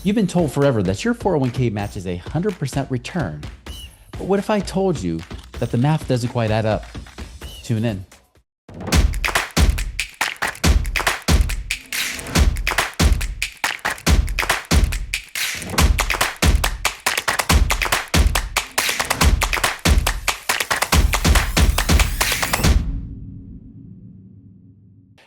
You've been told forever that your 401k match is a 100% return. But what if I told you that the math doesn't quite add up? Tune in.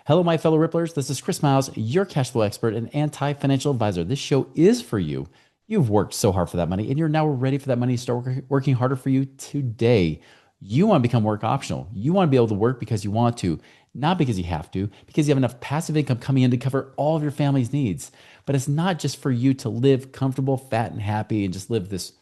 Hello, my fellow Ripplers. This is Chris Miles, your cash flow expert and anti-financial advisor. This show is for you. You've worked so hard for that money, and you're now ready for that money to start working harder for you today. You want to become work optional. You want to be able to work because you want to, not because you have to, because you have enough passive income coming in to cover all of your family's needs. But it's not just for you to live comfortable, fat, and happy, and just live this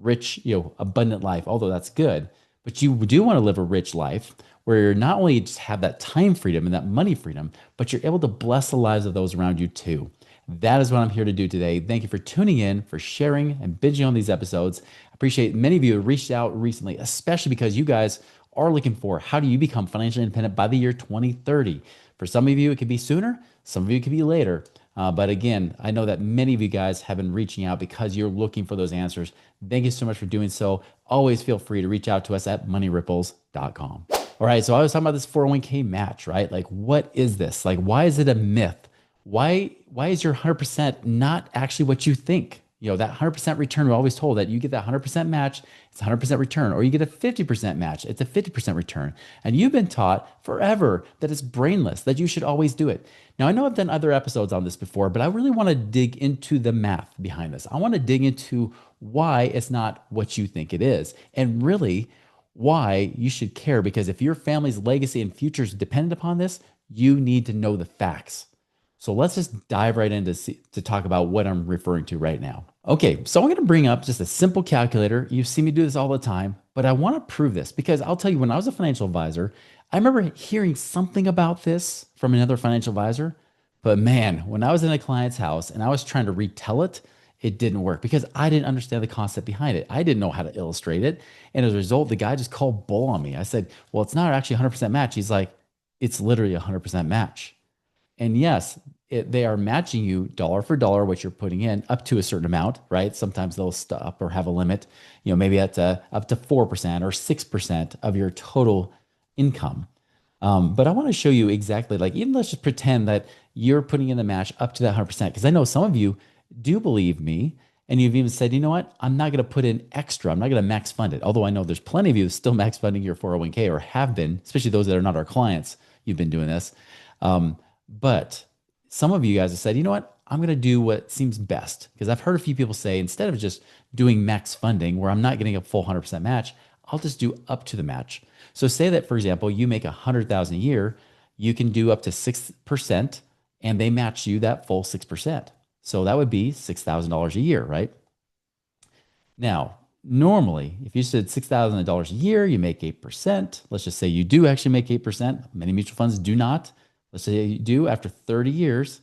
rich, abundant life. Although that's good, but you do want to live a rich life where you're not only just have that time freedom and that money freedom, but you're able to bless the lives of those around you too. That is what I'm here to do today. Thank you for tuning in, for sharing and binging on these episodes. I appreciate many of you who reached out recently, especially because you guys are looking for how do you become financially independent by the year 2030. For some of you, it could be sooner. Some of you, it could be later. But again, I know that many of you guys have been reaching out because you're looking for those answers. Thank you so much for doing so. Always feel free to reach out to us at moneyripples.com. All right, so I was talking about this 401k match, right? Like, what is this? Like, why is it a myth? Why is your 100% not actually what you think? That 100% return, we're always told that you get that 100% match, it's a 100% return, or you get a 50% match, it's a 50% return. And you've been taught forever that it's brainless, that you should always do it. Now, I know I've done other episodes on this before, but I really want to dig into the math behind this. I want to dig into why it's not what you think it is, and really why you should care, because if your family's legacy and future is dependent upon this, you need to know the facts. So let's just dive right in to talk about what I'm referring to right now. Okay, so I'm going to bring up just a simple calculator. You see me do this all the time, but I want to prove this because I'll tell you, when I was a financial advisor, I remember hearing something about this from another financial advisor. But man, when I was in a client's house and I was trying to retell it, it didn't work because I didn't understand the concept behind it. I didn't know how to illustrate it. And as a result, the guy just called bull on me. I said, well, it's not actually 100% match. He's like, it's literally 100% match. And yes, they are matching you dollar for dollar what you're putting in up to a certain amount, right? Sometimes they'll stop or have a limit, maybe at up to 4% or 6% of your total income. But I want to show you exactly, like, even let's just pretend that you're putting in the match up to that 100%. Because I know some of you do believe me, and you've even said, you know what, I'm not going to put in extra. I'm not going to max fund it. Although I know there's plenty of you still max funding your 401k or have been, especially those that are not our clients. You've been doing this. But some of you guys have said, you know what, I'm going to do what seems best. Because I've heard a few people say, instead of just doing max funding where I'm not getting a full 100% match, I'll just do up to the match. So say that, for example, you make $100,000 a year, you can do up to 6% and they match you that full 6%. So that would be $6,000 a year, right? Now, normally, if you said $6,000 a year, you make 8%. Let's just say you do actually make 8%. Many mutual funds do not. Let's say you do. After 30 years,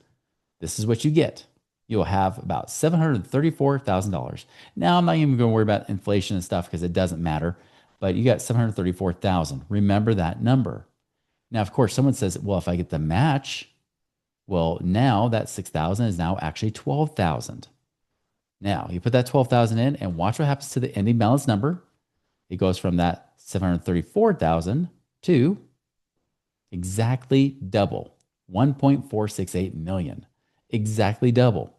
this is what you get. You'll have about $734,000. Now, I'm not even going to worry about inflation and stuff because it doesn't matter, but you got $734,000. Remember that number. Now, of course, someone says, well, if I get the match, well, now that 6,000 is now actually 12,000. Now you put that 12,000 in and watch what happens to the ending balance number. It goes from that 734,000 to exactly double, 1.468 million, exactly double.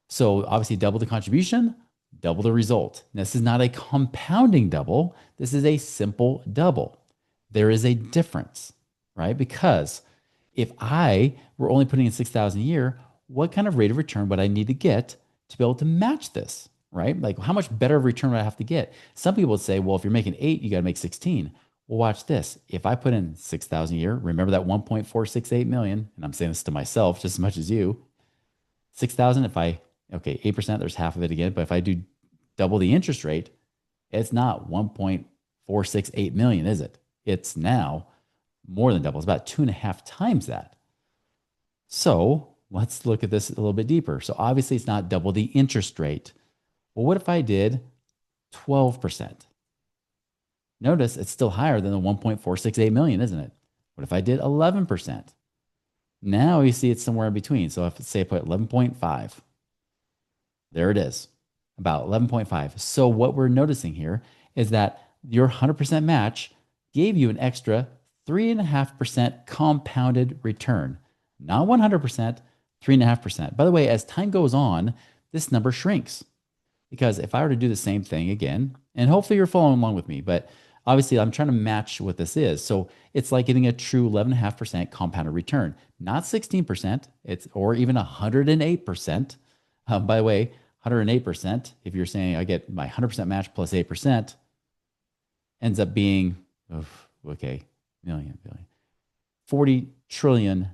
So obviously double the contribution, double the result. This is not a compounding double. This is a simple double. There is a difference, right? Because if I were only putting in 6,000 a year, what kind of rate of return would I need to get to be able to match this, right? Like, how much better of a return would I have to get? Some people would say, well, if you're making 8, you got to make 16. Well, watch this. If I put in 6,000 a year, remember that 1.468 million, and I'm saying this to myself just as much as you, 6,000, okay, 8%, there's half of it again, but if I do double the interest rate, it's not 1.468 million, is it? It's now more than double. It's about 2.5 times that. So let's look at this a little bit deeper. So obviously it's not double the interest rate. Well, what if I did 12%? Notice it's still higher than the 1.468 million, isn't it? What if I did 11%? Now you see it's somewhere in between. So if say I put 11.5, There it is, about 11.5. So what we're noticing here is that your 100% match gave you an extra 3.5% compounded return, not 100%, 3.5%. By the way, as time goes on, this number shrinks. Because if I were to do the same thing again, and hopefully you're following along with me, but obviously I'm trying to match what this is. So it's like getting a true 11.5% compounded return, not 16%, it's or even 108%. By the way, 108%, if you're saying I get my 100% match plus 8%, ends up being, oh, okay, million, billion, $40 trillion.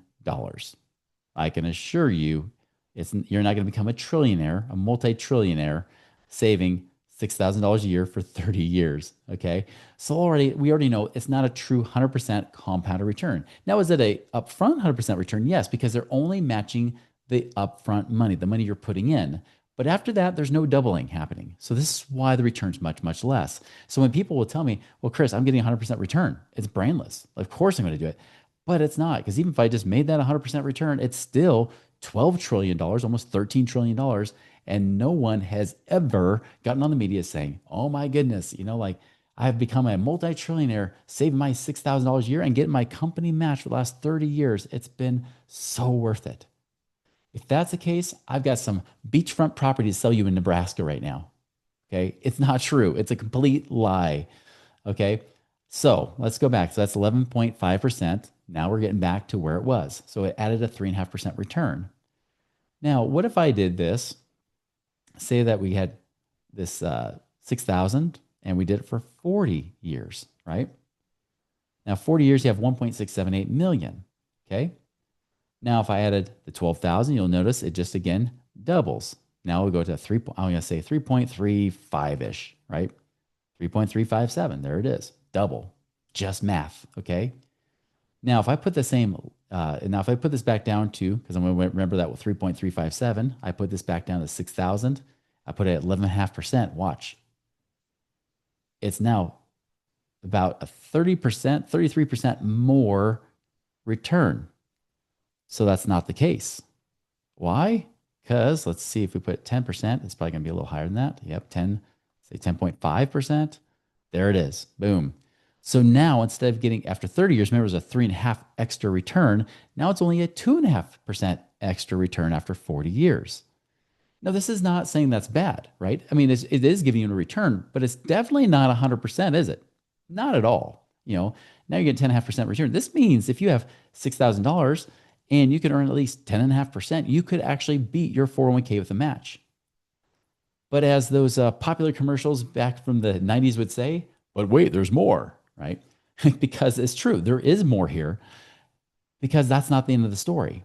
I can assure you, you're not going to become a trillionaire, a multi-trillionaire, saving $6,000 a year for 30 years. Okay, so we already know it's not a true 100% compounded return. Now, is it a upfront 100% return? Yes, because they're only matching the upfront money, the money you're putting in. But after that, there's no doubling happening. So this is why the return's much, much less. So when people will tell me, well, Chris, I'm getting 100% return, it's brainless. Of course I'm going to do it. But it's not, because even if I just made that 100% return, it's still $12 trillion, almost $13 trillion. And no one has ever gotten on the media saying, oh my goodness, like I've become a multi-trillionaire, saving my $6,000 a year and getting my company matched for the last 30 years. It's been so worth it. If that's the case, I've got some beachfront property to sell you in Nebraska right now. Okay. It's not true. It's a complete lie. Okay. So let's go back. So that's 11.5%. Now we're getting back to where it was. So it added a 3.5% return. Now, what if I did this? Say that we had this 6,000 and we did it for 40 years, right? Now, 40 years, you have 1.678 million. Okay. Now, if I added the 12,000, you'll notice it just again doubles. Now we'll go to I'm going to say 3.35-ish, right? 3.357. There it is. Double. Just math. Okay. Now, if I put the same, now if I put this back down to, because I'm going to remember that with 3.357, I put this back down to 6,000. I put it at 11.5%. Watch. It's now about a 30%, 33% more return. So that's not the case. Why? Because let's see if we put 10%, it's probably going to be a little higher than that. Yep, 10, say 10.5%. There it is. Boom. So now instead of getting, after 30 years, remember it was a 3.5 extra return. Now it's only a 2.5% extra return after 40 years. Now, this is not saying that's bad, right? I mean, it is giving you a return, but it's definitely not 100%, is it? Not at all. Now you get 10.5% return. This means if you have $6,000 and you can earn at least 10.5%, you could actually beat your 401k with a match. But as those popular commercials back from the 90s would say, but wait, there's more, right? Because it's true, there is more here, because that's not the end of the story.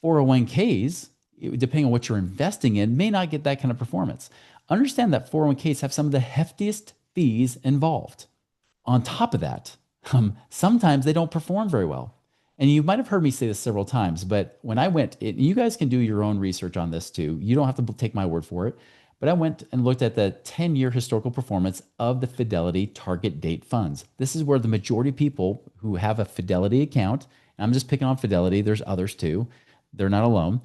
401ks, depending on what you're investing in, may not get that kind of performance. Understand that 401ks have some of the heftiest fees involved. On top of that, sometimes they don't perform very well. And you might have heard me say this several times, but when I went, you guys can do your own research on this too. You don't have to take my word for it. But I went and looked at the 10-year historical performance of the Fidelity target date funds. This is where the majority of people who have a Fidelity account, and I'm just picking on Fidelity, there's others too, they're not alone,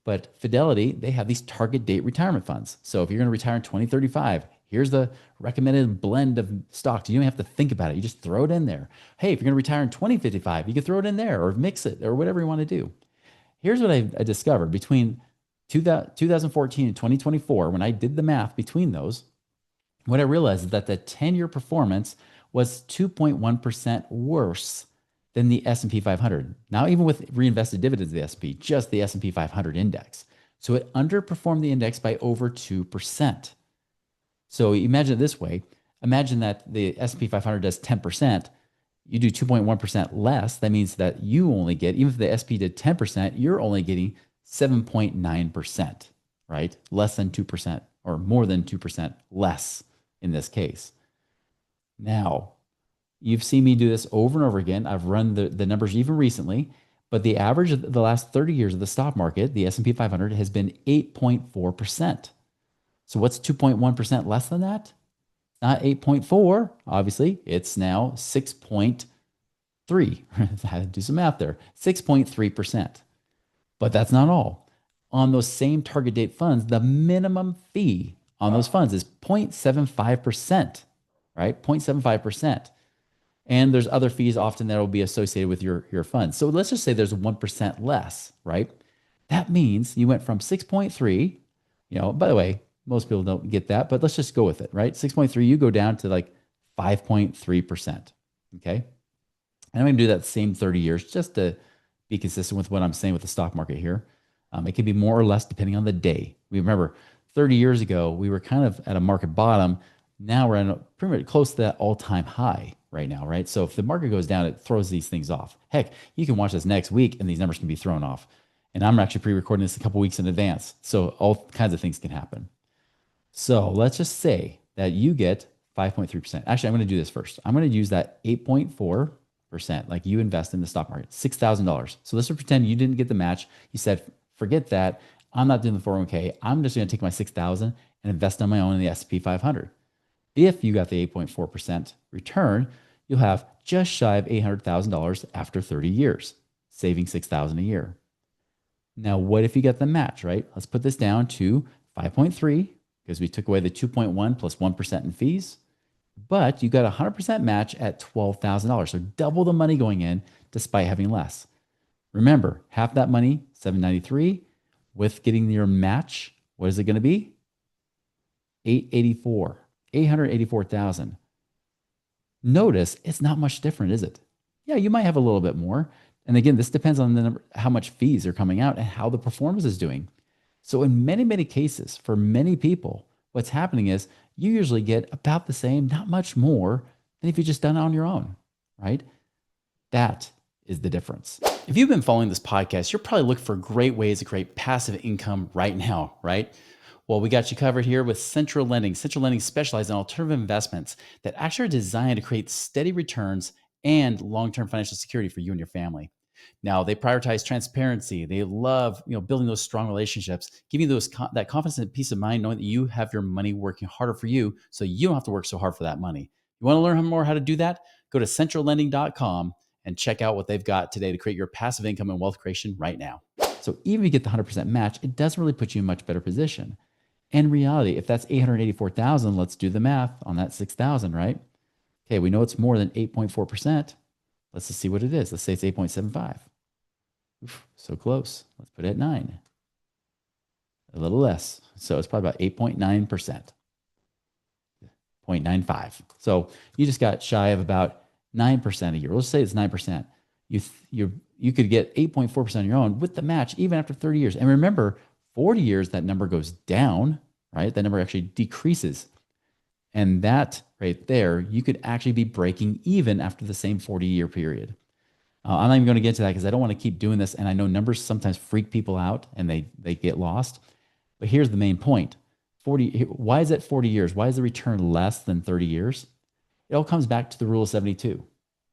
but Fidelity, they have these target date retirement funds. So if you're going to retire in 2035, here's the recommended blend of stocks. You don't have to think about it. You just throw it in there. Hey, if you're going to retire in 2055, you can throw it in there or mix it or whatever you want to do. Here's what I discovered between 2014 and 2024, when I did the math between those, what I realized is that the 10-year performance was 2.1% worse than the S&P 500. Now, even with reinvested dividends of the S&P, just the S&P 500 index. So it underperformed the index by over 2%. So imagine it this way. Imagine that the S&P 500 does 10%. You do 2.1% less. That means that you only get, even if the SP did 10%, you're only getting 7.9%, right? Less than 2% or more than 2% less in this case. Now, you've seen me do this over and over again. I've run the numbers even recently, but the average of the last 30 years of the stock market, the S&P 500, has been 8.4%. So what's 2.1% less than that? Not 8.4, obviously. It's now 6.3. I had to do some math there. 6.3%. But that's not all. On those same target date funds, the minimum fee on those funds is 0.75%, right? 0.75%. And there's other fees often that will be associated with your funds. So let's just say there's 1% less, right? That means you went from 6.3, by the way, most people don't get that, but let's just go with it, right? 6.3, you go down to like 5.3%. Okay. And I'm going to do that same 30 years just to be consistent with what I'm saying with the stock market here. It can be more or less depending on the day. We remember 30 years ago, we were kind of at a market bottom. Now we're at pretty much close to that all-time high right now, right? So if the market goes down, it throws these things off. Heck, you can watch this next week and these numbers can be thrown off. And I'm actually pre-recording this a couple weeks in advance. So all kinds of things can happen. So let's just say that you get 5.3%. Actually, I'm going to do this first. I'm going to use that 8.4%, like you invest in the stock market, $6,000. So let's pretend you didn't get the match. You said, forget that. I'm not doing the 401k. I'm just going to take my 6,000 and invest on my own in the S&P 500. If you got the 8.4% return, you'll have just shy of $800,000 after 30 years, saving $6,000 a year. Now, what if you get the match, right? Let's put this down to 5.3 because we took away the 2.1 plus 1% in fees, but you got a 100% match at $12,000. So double the money going in despite having less. Remember, half that money, $793, with getting your match, what is it going to be? $884,000. Notice it's not much different, is it? Yeah, you might have a little bit more. And again, this depends on the number, how much fees are coming out and how the performance is doing. So in many, many cases, for many people, what's happening is you usually get about the same, not much more than if you just done it on your own, right? That is the difference. If you've been following this podcast, you're probably looking for great ways to create passive income right now, right? Well, we got you covered here with Central Lending. Central Lending specializes in alternative investments that actually are designed to create steady returns and long-term financial security for you and your family. Now, they prioritize transparency. They love, building those strong relationships, giving you that confidence and peace of mind, knowing that you have your money working harder for you, so you don't have to work so hard for that money. You want to learn more how to do that? Go to centrallending.com and check out what they've got today to create your passive income and wealth creation right now. So even if you get the 100% match, it doesn't really put you in a much better position. In reality, if that's $884,000, let's do the math on that $6,000, right? Okay, we know it's more than 8.4%. Let's just see what it is. Let's say it's 8.75. Oof, so close. Let's put it at 9. A little less. So it's probably about 8.9%. 0.95. So you just got shy of about 9% a year. Let's say it's 9%. You could get 8.4% on your own with the match even after 30 years. And remember, 40 years, that number goes down, right? That number actually decreases. And that right there, you could actually be breaking even after the same 40-year period. I'm not even going to get to that because I don't want to keep doing this. And I know numbers sometimes freak people out and they get lost. But here's the main point. Why is it 40 years? Why is the return less than 30 years? It all comes back to the rule of 72.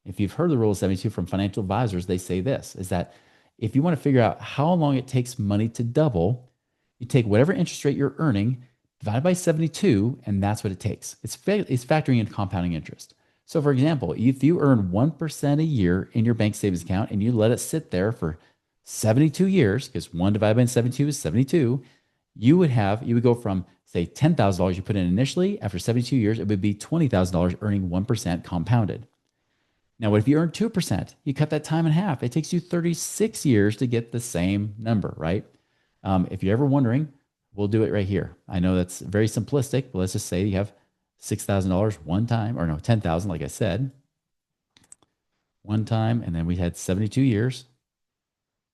If you've heard the rule of 72 from financial advisors, they say this, is that if you want to figure out how long it takes money to double, you take whatever interest rate you're earning, divide by 72, and that's what it takes. It's factoring in compounding interest. So for example, if you earn 1% a year in your bank savings account and you let it sit there for 72 years, because 1 divided by 72 is 72, you would go from, say, $10,000 you put in initially. After 72 years, it would be $20,000 earning 1% compounded. Now, what if you earn 2%? You cut that time in half. It takes you 36 years to get the same number, right? If you're ever wondering, we'll do it right here. I know that's very simplistic, but let's just say you have $6,000 one time, or no, 10,000, like I said, one time, and then we had 72 years.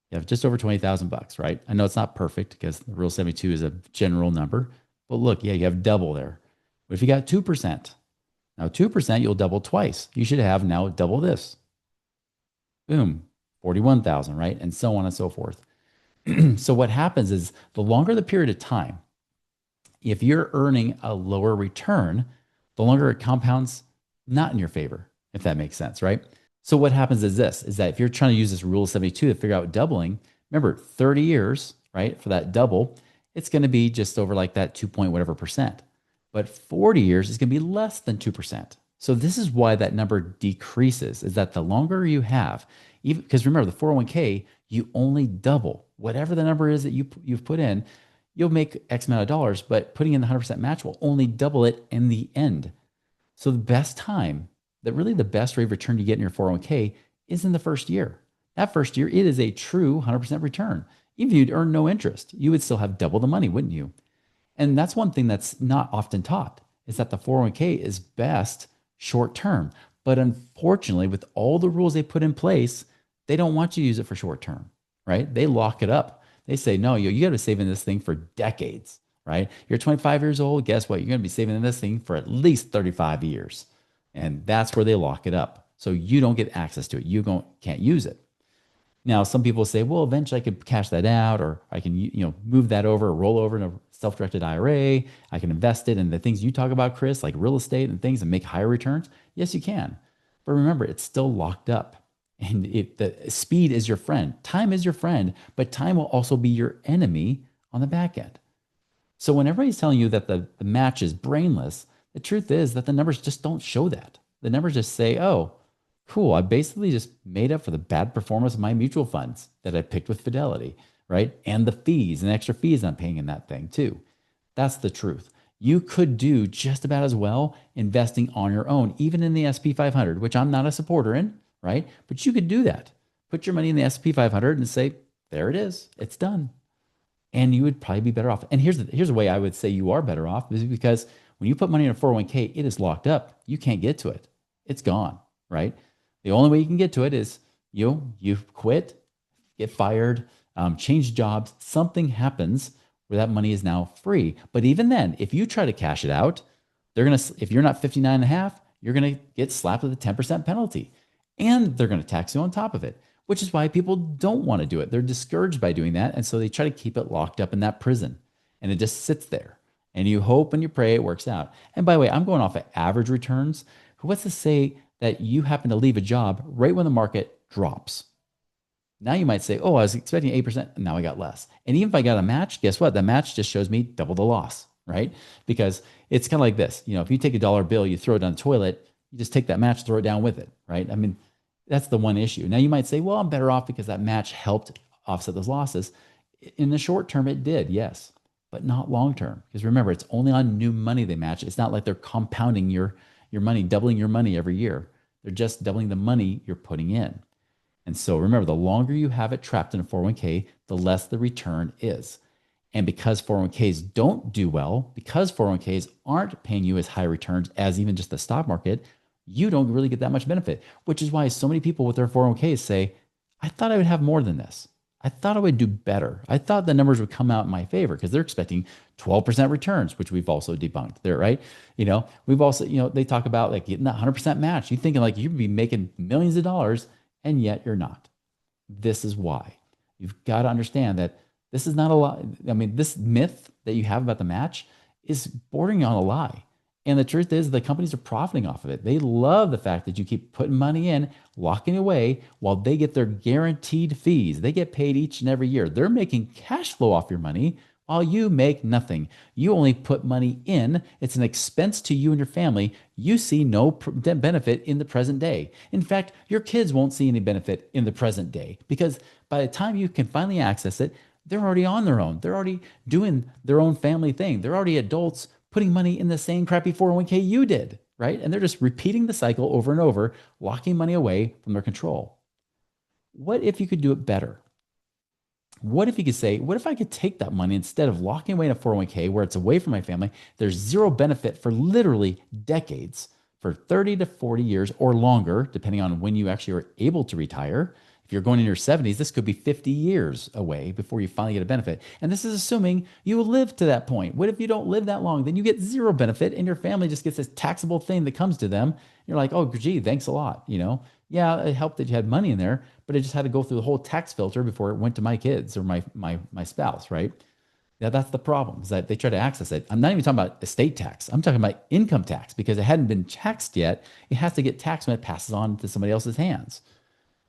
You have just over 20,000 bucks, right? I know it's not perfect because the rule 72 is a general number, but look, yeah, you have double there. But if you got 2%, now 2%, you'll double twice. You should have now double this. Boom, 41,000, right? And so on and so forth. So what happens is the longer the period of time, if you're earning a lower return, the longer it compounds not in your favor, if that makes sense, right? So what happens is this, is that if you're trying to use this rule of 72 to figure out doubling, remember 30 years, right? For that double, it's going to be just over like that 2 point whatever percent. But 40 years is going to be less than 2%. So this is why that number decreases, is that the longer you have, even because remember the 401k, you only double. whatever the number is that you've put in, you'll make X amount of dollars, but putting in the 100% match will only double it in the end. So the best time, that really the best rate of return you get in your 401k is in the first year. That first year, it is a true 100% return. Even if you'd earn no interest, you would still have double the money, wouldn't you? And that's one thing that's not often taught, is that the 401k is best short term. But unfortunately, with all the rules they put in place, they don't want you to use it for short term, right? They lock it up. They say, no, you got to be saving this thing for decades, right? You're 25 years old. Guess what? You're going to be saving this thing for at least 35 years. And that's where they lock it up. So you don't get access to it. Can't use it. Now, some people say, well, eventually I could cash that out, or I can, move that over or roll over in a self-directed IRA. I can invest it in the things you talk about, Chris, like real estate and things, and make higher returns. Yes, you can. But remember, it's still locked up. And the speed is your friend. Time is your friend, but time will also be your enemy on the back end. So when everybody's telling you that the match is brainless, the truth is that the numbers just don't show that. The numbers just say, oh, cool, I basically just made up for the bad performance of my mutual funds that I picked with Fidelity, right? And the fees and extra fees I'm paying in that thing too. That's the truth. You could do just about as well investing on your own, even in the SP 500, which I'm not a supporter in, right? But you could do that. Put your money in the SP 500 and say, there it is, it's done. And you would probably be better off. And here's the way I would say you are better off, is because when you put money in a 401k, it is locked up. You can't get to it. It's gone, right? The only way you can get to it is you quit, get fired, change jobs. Something happens where that money is now free. But even then, if you try to cash it out, if you're not 59 and a half, you're going to get slapped with a 10% penalty. And they're going to tax you on top of it, which is why people don't want to do it. They're discouraged by doing that. And so they try to keep it locked up in that prison, and it just sits there. And you hope and you pray it works out. And by the way, I'm going off of average returns. What's to say that you happen to leave a job right when the market drops? Now you might say, oh, I was expecting 8%, and now I got less. And even if I got a match, guess what? The match just shows me double the loss, right? Because it's kind of like this. If you take a dollar bill, you throw it down the toilet, you just take that match, throw it down with it, right? I mean, that's the one issue. Now you might say, well, I'm better off because that match helped offset those losses. In the short term, it did, yes, but not long term. Because remember, it's only on new money they match. It's not like they're compounding your money, doubling your money every year. They're just doubling the money you're putting in. And so remember, the longer you have it trapped in a 401k, the less the return is. And because 401ks don't do well, because 401ks aren't paying you as high returns as even just the stock market, you don't really get that much benefit, which is why so many people with their 401ks say, I thought I would have more than this. I thought I would do better. I thought the numbers would come out in my favor, because they're expecting 12% returns, which we've also debunked there, right? We've also, they talk about like getting that 100% match. You're thinking like you'd be making millions of dollars, and yet you're not. This is why. You've got to understand that this is not a lie. I mean, this myth that you have about the match is bordering on a lie. And the truth is, the companies are profiting off of it. They love the fact that you keep putting money in, locking away, while they get their guaranteed fees. They get paid each and every year. They're making cash flow off your money while you make nothing. You only put money in. It's an expense to you and your family. You see no benefit in the present day. In fact, your kids won't see any benefit in the present day, because by the time you can finally access it, they're already on their own. They're already doing their own family thing. They're already adults putting money in the same crappy 401k you did, right? And they're just repeating the cycle over and over, locking money away from their control. What if you could do it better? What if you could say, what if I could take that money, instead of locking away in a 401k where it's away from my family, there's zero benefit for literally decades, for 30 to 40 years or longer, depending on when you actually are able to retire. If you're going in your 70s, this could be 50 years away before you finally get a benefit. And this is assuming you will live to that point. What if you don't live that long? Then you get zero benefit, and your family just gets this taxable thing that comes to them. You're like, oh, gee, thanks a lot. Yeah, it helped that you had money in there, but it just had to go through the whole tax filter before it went to my kids or my spouse, right? Yeah, that's the problem, is that they try to access it. I'm not even talking about estate tax. I'm talking about income tax, because it hadn't been taxed yet. It has to get taxed when it passes on to somebody else's hands.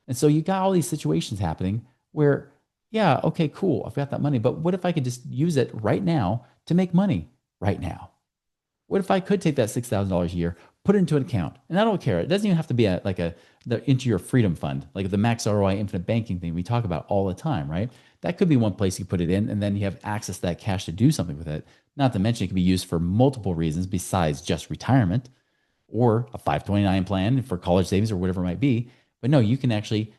And so you got all these situations happening where, yeah, okay, cool, I've got that money, but what if I could just use it right now to make money right now? What if I could take that $6,000 a year, put it into an account. And I don't care. It doesn't even have to be into your freedom fund, like the max ROI infinite banking thing we talk about all the time, right? That could be one place you put it in, and then you have access to that cash to do something with it. Not to mention it can be used for multiple reasons besides just retirement or a 529 plan for college savings or whatever it might be. But no, you can actually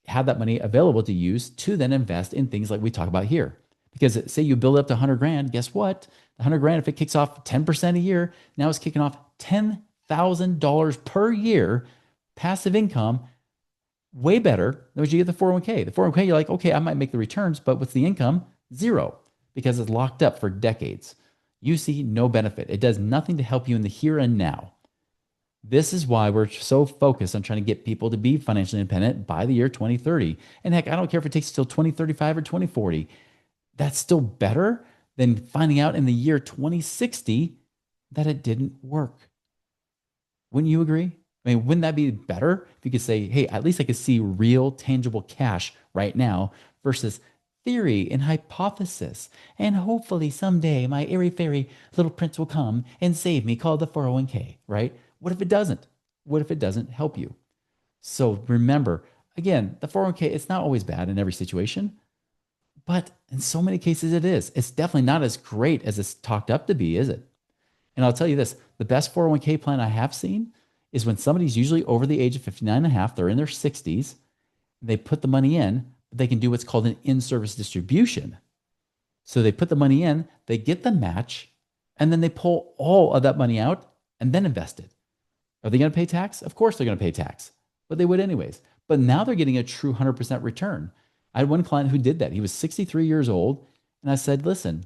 have that money available to use to then invest in things like we talk about here. Because say you build up to 100 grand, guess what? The 100 grand, if it kicks off 10% a year, now it's kicking off $10,000 per year passive income, way better than what you get the 401k. The 401k, you're like, okay, I might make the returns, but what's the income? Zero, because it's locked up for decades. You see no benefit. It does nothing to help you in the here and now. This is why we're so focused on trying to get people to be financially independent by the year 2030. And heck, I don't care if it takes till 2035 or 2040. That's still better than finding out in the year 2060 that it didn't work. Wouldn't you agree? I mean, wouldn't that be better if you could say, hey, at least I could see real tangible cash right now versus theory and hypothesis. And hopefully someday my airy fairy little prince will come and save me, called the 401k, right? What if it doesn't? What if it doesn't help you? So remember, again, the 401k, it's not always bad in every situation, but in so many cases it is. It's definitely not as great as it's talked up to be, is it? And I'll tell you this, the best 401k plan I have seen is when somebody's usually over the age of 59 and a half, they're in their 60s, they put the money in, but they can do what's called an in-service distribution. So they put the money in, they get the match, and then they pull all of that money out and then invest it. Are they going to pay tax? Of course they're going to pay tax, but they would anyways. But now they're getting a true 100% return. I had one client who did that. He was 63 years old. And I said, listen,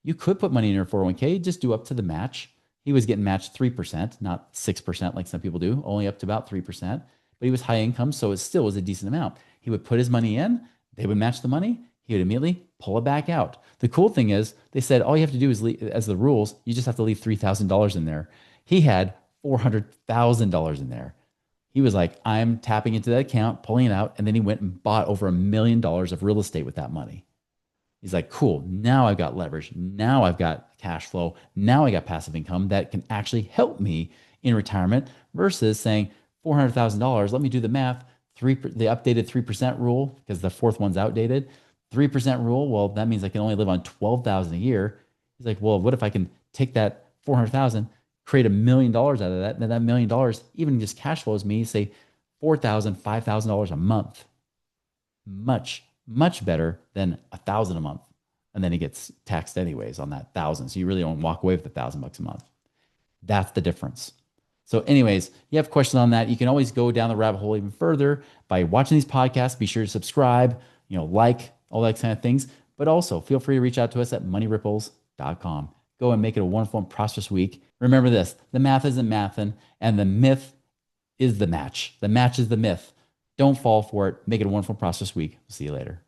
you could put money in your 401k, just do up to the match. He was getting matched 3%, not 6% like some people do, only up to about 3%. But he was high income, so it still was a decent amount. He would put his money in, they would match the money, he would immediately pull it back out. The cool thing is, they said all you have to do is, as the rules, you just have to leave $3,000 in there. He had $400,000 in there. He was like, I'm tapping into that account, pulling it out, and then he went and bought over $1 million of real estate with that money. He's like, cool, now I've got leverage. Now I've got cash flow. Now I got passive income that can actually help me in retirement versus saying $400,000. Let me do the math. The updated 3% rule, because the fourth one's outdated. 3% rule, well, that means I can only live on $12,000 a year. He's like, well, what if I can take that 400,000, create $1 million out of that, and then that $1 million even just cash flows me, say $4,000, $5,000 a month. Much better than $1,000 a month. And then he gets taxed anyways on that 1,000. So you really don't walk away with $1,000 a month. That's the difference. So anyways, you have questions on that, you can always go down the rabbit hole even further by watching these podcasts. Be sure to subscribe, like all that kind of things. But also feel free to reach out to us at moneyripples.com. Go and make it a wonderful and prosperous week. Remember this, the math isn't mathin', and the myth is the match. The match is the myth. Don't fall for it. Make it a wonderful, prosperous week. See you later.